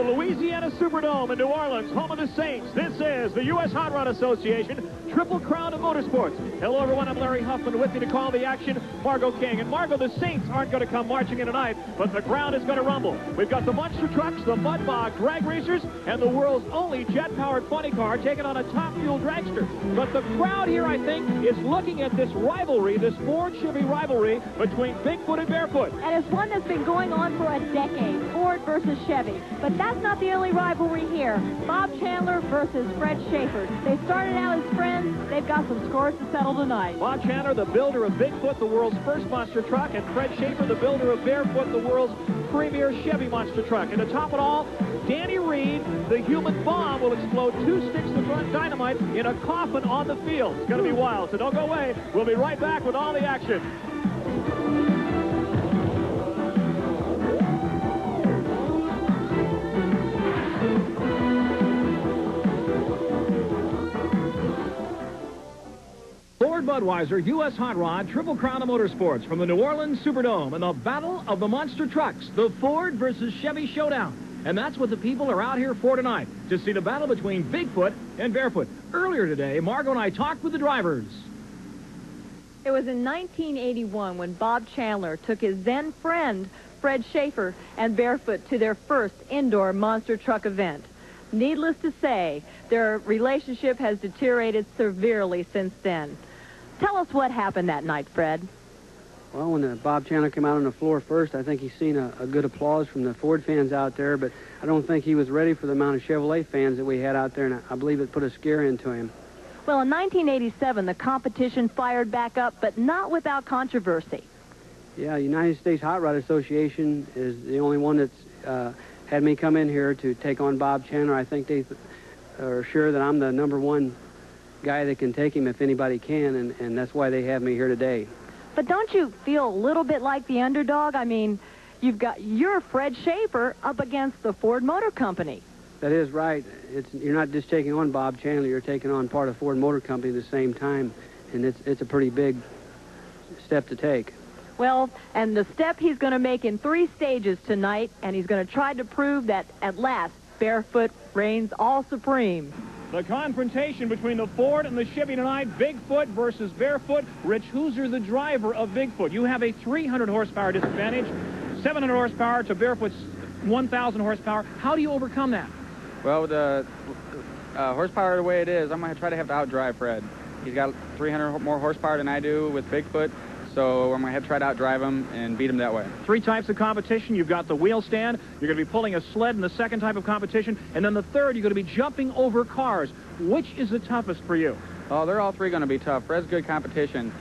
the Louisiana Superdome in New Orleans, home of the Saints. This is the USHRA Association Triple Crown of Motorsports. Hello, everyone. I'm Larry Huffman. With me to call the action, Margo King. And Margo, the Saints aren't going to come marching in tonight, but the crowd is going to rumble. We've got the monster trucks, the mud bog drag racers, and the world's only jet-powered funny car taking on a top-fuel dragster. But the crowd here, I think, is looking at this rivalry, this Ford-Chevy rivalry between Bigfoot and Bearfoot. And it's one that's been going on for a decade, Ford versus Chevy. But that's not the only rivalry here. Bob Chandler versus Fred Schaefer. They started out as friends. They've got some scores to settle tonight. Bob Chandler, the builder of Bigfoot, the world's first monster truck, and Fred Schaefer, the builder of Barefoot, the world's premier Chevy monster truck. And to top it all, Danny Reed, the human bomb, will explode 2 sticks of front dynamite in a coffin on the field. It's going to be wild, so don't go away. We'll be right back with all the action. Ford Budweiser, U.S. Hot Rod, Triple Crown of Motorsports from the New Orleans Superdome and the Battle of the Monster Trucks, the Ford versus Chevy Showdown. And that's what the people are out here for tonight, to see the battle between Bigfoot and Barefoot. Earlier today, Margo and I talked with the drivers. It was in 1981 when Bob Chandler took his then friend, Fred Schaefer, and Barefoot to their first indoor monster truck event. Needless to say, their relationship has deteriorated severely since then. Tell us what happened that night, Fred. Well, when Bob Chandler came out on the floor first, I think he's seen a good applause from the Ford fans out there, but I don't think he was ready for the amount of Chevrolet fans that we had out there, and I believe it put a scare into him. Well, in 1987, the competition fired back up, but not without controversy. Yeah, United States Hot Rod Association is the only one that's had me come in here to take on Bob Chandler. I think they are sure that I'm the #1 guy that can take him if anybody can, and that's why they have me here today. But don't you feel a little bit like the underdog? I mean, you've got your Fred Schaefer up against the Ford Motor Company. That is right. You're not just taking on Bob Chandler, you're taking on part of Ford Motor Company at the same time, and it's a pretty big step to take. Well, and the step he's going to make in 3 stages tonight, and he's going to try to prove that at last Barefoot reigns all supreme. The confrontation between the Ford and the Chevy tonight, Bigfoot versus Barefoot. Rich Hooser, the driver of Bigfoot. You have a 300 horsepower disadvantage, 700 horsepower to Barefoot's 1,000 horsepower. How do you overcome that? Well, with the horsepower the way it is, I'm going to try to have to outdrive Fred. He's got 300 more horsepower than I do with Bigfoot, so I'm going to have to try to outdrive him and beat him that way. 3 types of competition. You've got the wheel stand. You're going to be pulling a sled in the second type of competition. And then the third, you're going to be jumping over cars. Which is the toughest for you? Oh, they're all 3 going to be tough. Fred's good competition.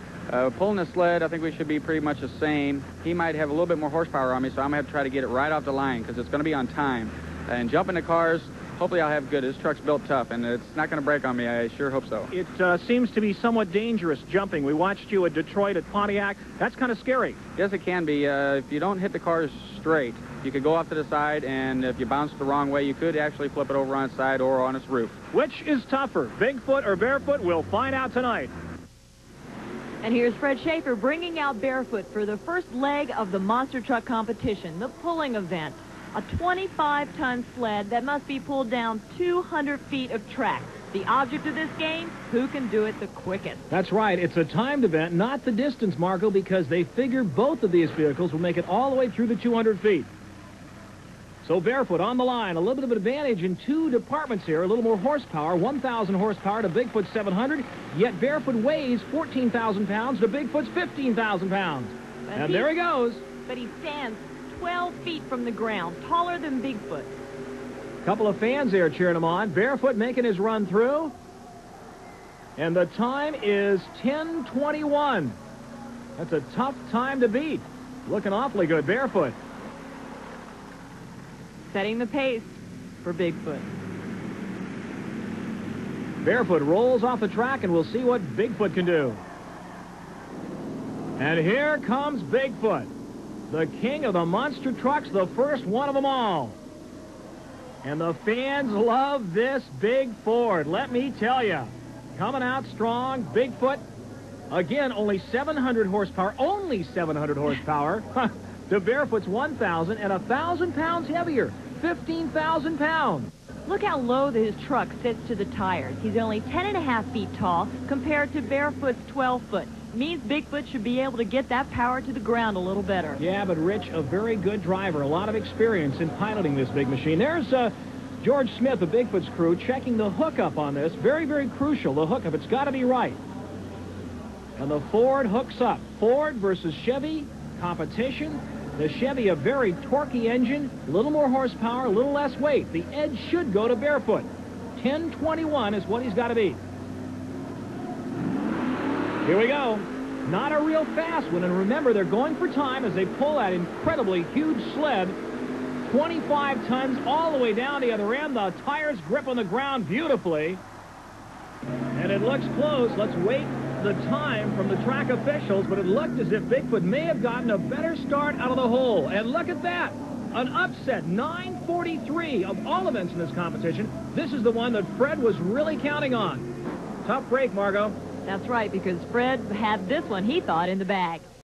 Pulling a sled, I think we should be pretty much the same. He might have a little bit more horsepower on me, so I'm going to have to try to get it right off the line because it's going to be on time. And jumping the cars, hopefully I'll have good. This truck's built tough, and it's not going to break on me. I sure hope so. It seems to be somewhat dangerous jumping. We watched you at Detroit at Pontiac. That's kind of scary. Yes, it can be. If you don't hit the cars straight, you could go off to the side, and if you bounce the wrong way, you could actually flip it over on its side or on its roof. Which is tougher, Bigfoot or Barefoot? We'll find out tonight. And here's Fred Schaefer bringing out Barefoot for the first leg of the monster truck competition, the pulling event. A 25-ton sled that must be pulled down 200 feet of track. The object of this game, who can do it the quickest. That's right. It's a timed event, not the distance, Margo, because they figure both of these vehicles will make it all the way through the 200 feet. So Barefoot on the line, a little bit of an advantage in 2 departments here, a little more horsepower, 1,000 horsepower to Bigfoot's 700, yet Barefoot weighs 14,000 pounds to Bigfoot's 15,000 pounds. And there he goes. But he stands 12 feet from the ground, taller than Bigfoot. Couple of fans there cheering him on. Barefoot making his run through. And the time is 10:21. That's a tough time to beat. Looking awfully good, Barefoot. Setting the pace for Bigfoot. Barefoot rolls off the track, and we'll see what Bigfoot can do. And here comes Bigfoot, the king of the monster trucks, the first one of them all. And the fans love this big Ford, let me tell you. Coming out strong, Bigfoot. Again, only 700 horsepower, only 700 horsepower. To Barefoot's 1,000 and 1,000 pounds heavier. 15,000 pounds. Look how low his truck sits to the tires. He's only 10.5 feet tall compared to Barefoot's 12 foot. Means Bigfoot should be able to get that power to the ground a little better. Yeah, but Rich, a very good driver, a lot of experience in piloting this big machine. There's George Smith of Bigfoot's crew checking the hookup on this. Very, very crucial, the hookup. It's got to be right. And the Ford hooks up. Ford versus Chevy, competition. The Chevy, a very torquey engine, a little more horsepower, a little less weight. The edge should go to Barefoot. 10:21 is what he's got to beat. Here we go. Not a real fast one, and remember, they're going for time as they pull that incredibly huge sled. 25 tons all the way down the other end. The tires grip on the ground beautifully. And it looks close. Let's wait the time from the track officials, but it looked as if Bigfoot may have gotten a better start out of the hole. And look at that. An upset, 9:43 of all events in this competition. This is the one that Fred was really counting on. Tough break, Margo. That's right, because Fred had this one, he thought, in the bag.